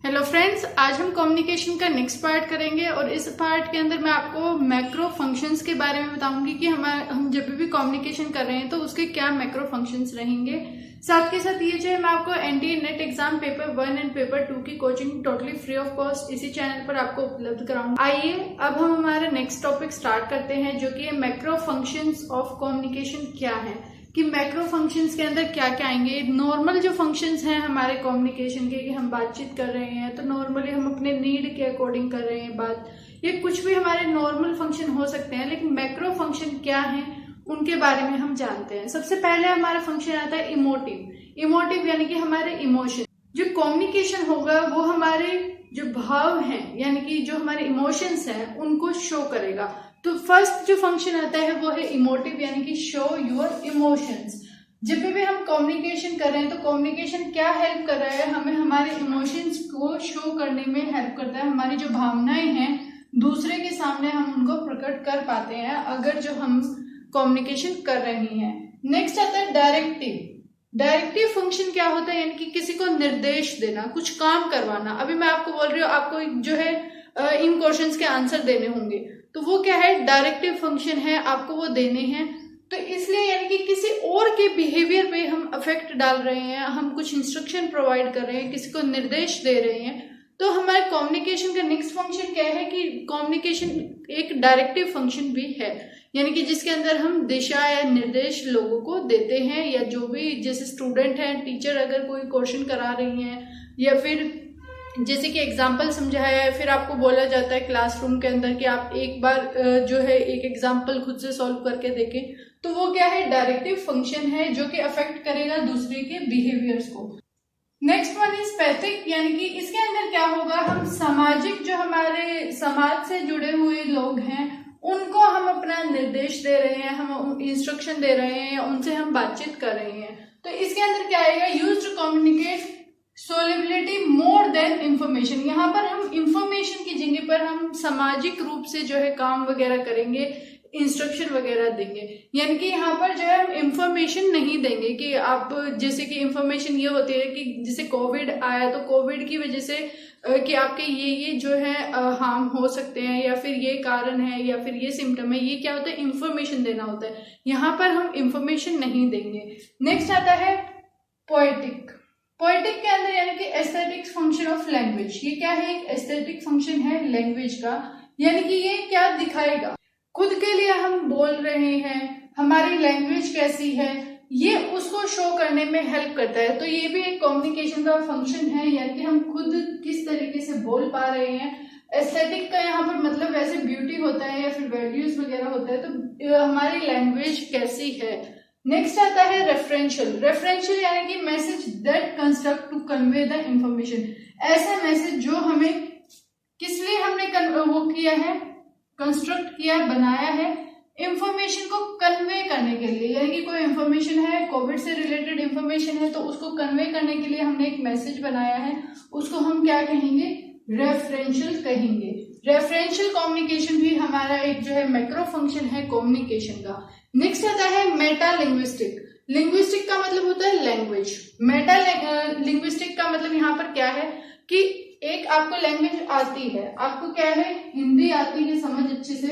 Hello friends, आज हम communication का नेक्स्ट पार्ट करेंगे और इस पार्ट के अंदर मैं आपको मैक्रो फंक्शंस के बारे में बताऊंगी कि हम जब भी कम्युनिकेशन कर रहे हैं तो उसके क्या मैक्रो फंक्शंस रहेंगे। साथ के साथ ये जो है मैं आपको NDA net exam paper 1 and paper 2 की coaching totally free of cost इसी चैनल पर आपको उपलब्ध कराऊंगा। आइए अब हम हमारा नेक्स्ट टॉपिक स्टार्ट करते हैं, जो कि मैक्रो फंक्शंस ऑफ कम्युनिकेशन क्या है, कि मैक्रो फंक्शंस के अंदर क्या क्या आएंगे। नॉर्मल जो फंक्शंस हैं हमारे कम्युनिकेशन के, कि हम बातचीत कर रहे हैं तो नॉर्मली हम अपने नीड के अकॉर्डिंग कर रहे हैं बात, ये कुछ भी हमारे नॉर्मल फंक्शन हो सकते हैं। लेकिन मैक्रो फंक्शन क्या है उनके बारे में हम जानते हैं। सबसे पहले हमारा फंक्शन आता है इमोटिव यानी कि हमारे इमोशन। जो कम्युनिकेशन होगा वो हमारे जो भाव हैं यानी कि जो हमारे इमोशंस हैं उनको शो करेगा। तो फर्स्ट जो फंक्शन आता है वो है इमोटिव यानी कि शो योर इमोशंस। जब भी हम कम्युनिकेशन कर रहे हैं तो कम्युनिकेशन क्या हेल्प कर रहा है, हमें हमारे इमोशंस को शो करने में हेल्प करता है। हमारी जो भावनाएं हैं दूसरे के सामने हम उनको प्रकट कर पाते हैं अगर जो हम कम्युनिकेशन कर रहे हैं। नेक्स्ट आता है डायरेक्टिव फंक्शन क्या होता है, यानी कि किसी को निर्देश देना, कुछ काम करवाना। अभी मैं आपको बोल रही हूँ, आपको जो है इन क्वेश्चंस के आंसर देने होंगे, तो वो क्या है, डायरेक्टिव फंक्शन है, आपको वो देने हैं। तो इसलिए यानी कि किसी और के बिहेवियर पे हम अफेक्ट डाल रहे हैं, हम कुछ इंस्ट्रक्शन प्रोवाइड कर रहे हैं, किसी को निर्देश दे रहे हैं। तो हमारे कम्युनिकेशन का नेक्स्ट फंक्शन क्या है कि कम्युनिकेशन एक डायरेक्टिव फंक्शन भी है, यानी कि जिसके अंदर हम दिशा या निर्देश लोगों को देते हैं, या जो भी जैसे स्टूडेंट हैं, टीचर अगर कोई क्वेश्चन करा रही हैं या फिर जैसे कि एग्जाम्पल समझाया है, फिर आपको बोला जाता है क्लासरूम के अंदर कि आप एक बार जो है एक एग्जाम्पल खुद से सॉल्व करके देखें, तो वो क्या है, डायरेक्टिव फंक्शन है जो कि अफेक्ट करेगा दूसरे के बिहेवियर्स को। नेक्स्ट वन इज पैथिक, यानी कि इसके अंदर क्या होगा, हम सामाजिक जो हमारे समाज से जुड़े हुए लोग हैं उनको हम अपना निर्देश दे रहे हैं, हम इंस्ट्रक्शन दे रहे हैं, उनसे हम बातचीत कर रहे हैं। तो इसके अंदर क्या आएगा, use to communicate sociability more than information. यहाँ पर हम इंफॉर्मेशन की जगह पर हम सामाजिक रूप से जो है काम वगैरह करेंगे, इंस्ट्रक्शन वगैरह देंगे। यानी कि यहाँ पर जो है हम इंफॉर्मेशन नहीं देंगे कि आप, जैसे कि इंफॉर्मेशन ये होती है कि जैसे कोविड आया तो कोविड की वजह से कि आपके ये जो है हार्म हो सकते हैं, या फिर ये कारण है, या फिर ये सिम्टम है, ये क्या होता है, इंफॉर्मेशन देना होता है। यहाँ पर हम इंफॉर्मेशन नहीं देंगे। नेक्स्ट आता है पोएटिक के अंदर, यानी कि एस्थेटिक फंक्शन ऑफ लैंग्वेज। ये क्या है, एक एस्थेटिक फंक्शन है लैंग्वेज का, यानी कि ये क्या दिखाएगा, खुद के लिए हम बोल रहे हैं, हमारी लैंग्वेज कैसी है, ये उसको शो करने में हेल्प करता है। तो ये भी एक कम्युनिकेशन का फंक्शन है, यानी कि हम खुद किस तरीके से बोल पा रहे हैं। एस्थेटिक का यहाँ पर मतलब वैसे ब्यूटी होता है या फिर वैल्यूज वगैरह होता है, तो हमारी लैंग्वेज कैसी है। नेक्स्ट आता है रेफरेंशियल यानी कि message that construct to convey the information. ऐसा मैसेज जो हमें किस लिए हमने वो किया है, कंस्ट्रक्ट किया, बनाया है, इंफॉर्मेशन को कन्वे करने के लिए। यानी कि कोई इंफॉर्मेशन है, कोविड से रिलेटेड इंफॉर्मेशन है, तो उसको कन्वे करने के लिए हमने एक मैसेज बनाया है, उसको हम क्या कहेंगे, रेफरेंशियल कहेंगे। रेफरेंशियल कम्युनिकेशन भी हमारा एक जो है मैक्रो फंक्शन है कम्युनिकेशन का। नेक्स्ट आता है मेटा लिंग्विस्टिक का मतलब होता है लैंग्वेज। मेटा लिंग्विस्टिक का मतलब यहाँ पर क्या है कि एक आपको लैंग्वेज आती है, आपको क्या है, हिंदी आती है समझ अच्छे से,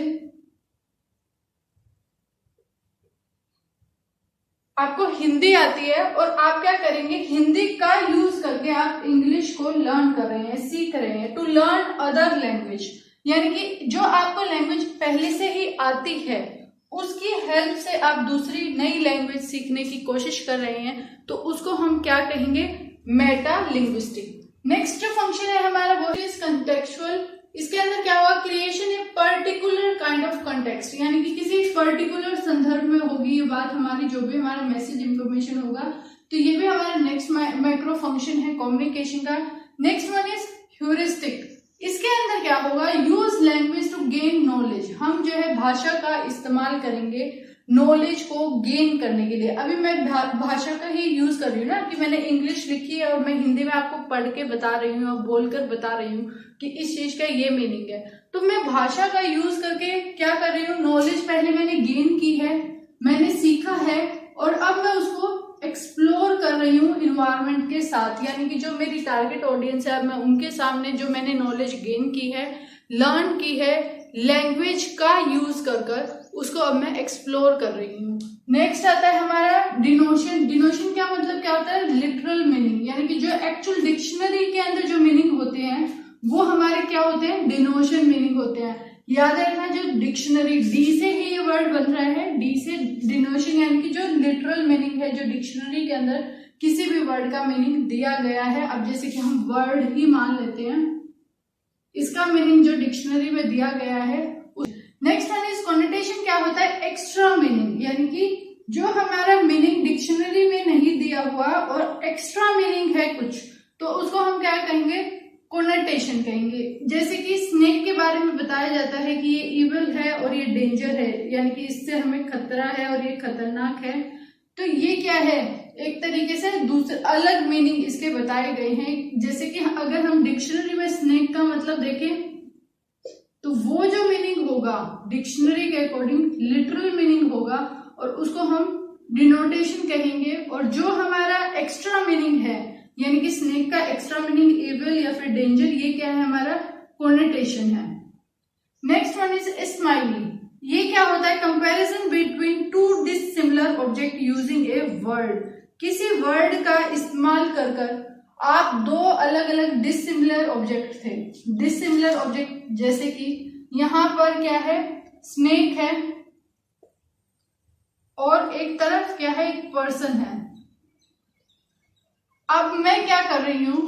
आपको हिंदी आती है और आप क्या करेंगे, हिंदी का यूज करके आप इंग्लिश को लर्न कर रहे हैं, सीख रहे हैं। टू लर्न अदर लैंग्वेज, यानी कि जो आपको लैंग्वेज पहले से ही आती है उसकी हेल्प से आप दूसरी नई लैंग्वेज सीखने की कोशिश कर रहे हैं, तो उसको हम क्या कहेंगे, मेटा लिंग्विस्टिक। नेक्स्ट जो फंक्शन है हमारा वो इज कंटेक्चुअल। इसके अंदर क्या हुआ, creation a particular kind of context, यानी कि किसी पर्टिकुलर संदर्भ में होगी ये बात हमारी, जो भी हमारा मैसेज इंफॉर्मेशन होगा। तो ये भी हमारा नेक्स्ट मैक्रो फंक्शन है कम्युनिकेशन का। Next one is heuristic. इसके अंदर क्या होगा, use language to gain knowledge. हम जो है भाषा का इस्तेमाल करेंगे नॉलेज को गेन करने के लिए। अभी मैं भाषा का ही यूज कर रही हूँ ना, कि मैंने इंग्लिश लिखी है और मैं हिंदी में आपको पढ़ के बता रही हूँ और बोलकर बता रही हूँ कि इस चीज का ये मीनिंग है। तो मैं भाषा का यूज करके क्या कर रही हूँ, नॉलेज पहले मैंने गेन की है, मैंने सीखा है और अब मैं उसको एक्सप्लोर कर रही हूँ इन्वायरमेंट के साथ, यानी कि जो मेरी टारगेट ऑडियंस है, अब मैं उनके सामने जो मैंने नॉलेज गेन की है, लर्न की है, लैंग्वेज का यूज कर कर उसको अब मैं एक्सप्लोर कर रही हूँ। नेक्स्ट आता है हमारा डिनोशन। डिनोशन क्या मतलब क्या होता है? लिटरल मीनिंग, यानी कि जो एक्चुअल डिक्शनरी के अंदर जो मीनिंग होते हैं वो हमारे क्या होते हैं? डिनोशन मीनिंग होते हैं। याद रखना, जो डिक्शनरी, डी से ही ये वर्ड बन रहा है, डी से डिनोशन, यानी कि जो लिटरल मीनिंग है, जो डिक्शनरी के अंदर किसी भी वर्ड का मीनिंग दिया गया है। अब जैसे कि हम वर्ड ही मान लेते हैं, इसका मीनिंग जो डिक्शनरी में दिया गया है। Next one is connotation. क्या होता है? एक्स्ट्रा मीनिंग, यानी कि जो हमारा मीनिंग डिक्शनरी में नहीं दिया हुआ और एक्स्ट्रा मीनिंग है कुछ, तो उसको हम क्या कहेंगे? कॉन्नोटेशन कहेंगे। जैसे कि स्नेक के बारे में बताया जाता है कि ये इविल है और ये डेंजर है, यानी कि इससे हमें खतरा है और ये खतरनाक है। तो ये क्या है? एक तरीके से दूसरे अलग मीनिंग इसके बताए गए हैं। जैसे कि अगर हम डिक्शनरी में स्नेक का मतलब देखें तो वो जो मीनिंग होगा डिक्शनरी के अकॉर्डिंग लिटरल मीनिंग होगा और उसको हम डिनोटेशन कहेंगे। और जो हमारा एक्स्ट्रा मीनिंग है, यानी कि स्नेक का एक्स्ट्रा मीनिंग इविल या फिर डेंजर, ये क्या है? हमारा कॉन्नोटेशन है। Next one is smiley. ये क्या होता है? Comparison between two dissimilar object using a word. किसी वर्ड का इस्तेमाल कर कर आप दो अलग अलग डिसिमिलर ऑब्जेक्ट थे। डिसिमिलर ऑब्जेक्ट जैसे कि यहां पर क्या है? स्नेक है और एक तरफ क्या है? एक पर्सन है। अब मैं क्या कर रही हूं?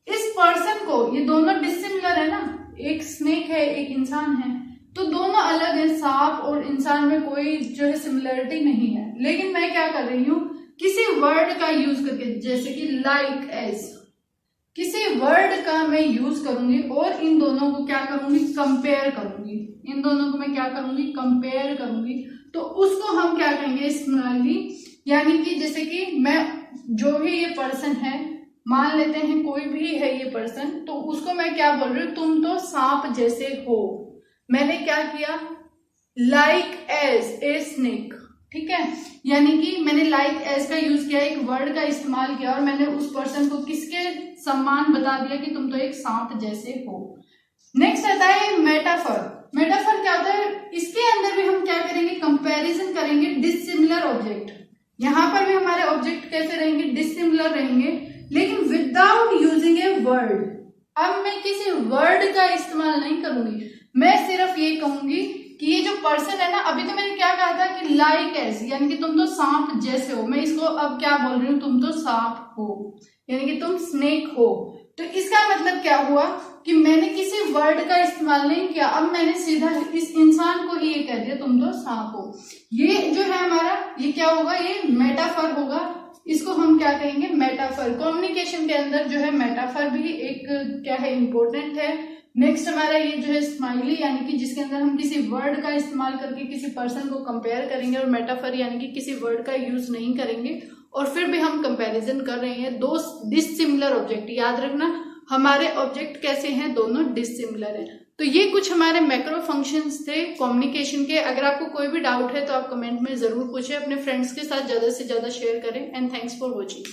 इस पर्सन को, ये दोनों डिसिमिलर है ना, एक स्नेक है एक इंसान है, तो दोनों अलग है। सांप और इंसान में कोई जो है सिमिलरिटी नहीं है। लेकिन मैं क्या कर रही हूं? किसी वर्ड का यूज करके, जैसे कि लाइक एज, किसी वर्ड का मैं यूज करूंगी और इन दोनों को क्या करूंगी? कंपेयर करूंगी। इन दोनों को मैं क्या करूंगी? कंपेयर करूंगी। तो उसको हम क्या कहेंगे? स्माइली। यानी कि जैसे कि मैं, जो भी ये पर्सन है, मान लेते हैं कोई भी है ये पर्सन, तो उसको मैं क्या बोल रही हूँ? तुम तो सांप जैसे हो। मैंने क्या किया? लाइक एज ए स्नेक, ठीक है। यानी कि मैंने लाइक एज का यूज किया, एक वर्ड का इस्तेमाल किया और मैंने उस पर्सन को किसके सम्मान बता दिया कि तुम तो एक सांप जैसे हो। नेक्स्ट आता है मेटाफर। मेटाफर क्या होता है? इसके अंदर भी हम क्या करेंगे? कंपैरिजन करेंगे डिसिमिलर ऑब्जेक्ट। यहां पर भी हमारे ऑब्जेक्ट कैसे रहेंगे? डिसिमिलर रहेंगे, लेकिन विदाउट यूजिंग ए वर्ड। अब मैं किसी वर्ड का इस्तेमाल नहीं करूंगी, मैं सिर्फ ये कहूंगी कि ये जो पर्सन है ना, अभी तो मैंने क्या कहा था कि लाइक एज, यानी कि तुम तो सांप जैसे हो। मैं इसको अब क्या बोल रही हूँ? तुम तो सांप हो, यानी कि तुम स्नेक हो। तो इसका मतलब क्या हुआ कि मैंने किसी वर्ड का इस्तेमाल नहीं किया, अब मैंने सीधा इस इंसान को ही ये कह दिया तुम तो सांप हो। ये जो है हमारा, ये क्या होगा? ये मेटाफर होगा। इसको हम क्या कहेंगे? मेटाफर। कम्युनिकेशन के अंदर जो है मेटाफर भी एक क्या है? इंपॉर्टेंट है। नेक्स्ट हमारा ये जो है स्माइली, यानी कि जिसके अंदर हम किसी वर्ड का इस्तेमाल करके किसी पर्सन को कंपेयर करेंगे, और मेटाफर यानी कि किसी वर्ड का यूज नहीं करेंगे और फिर भी हम कंपैरिजन कर रहे हैं दो डिसिमिलर ऑब्जेक्ट। याद रखना हमारे ऑब्जेक्ट कैसे हैं? दोनों डिसिमिलर हैं। तो ये कुछ हमारे मैक्रो फंक्शंस थे कम्युनिकेशन के। अगर आपको कोई भी डाउट है तो आप कमेंट में जरूर पूछें, अपने फ्रेंड्स के साथ ज्यादा से ज्यादा शेयर करें। And thanks for watching.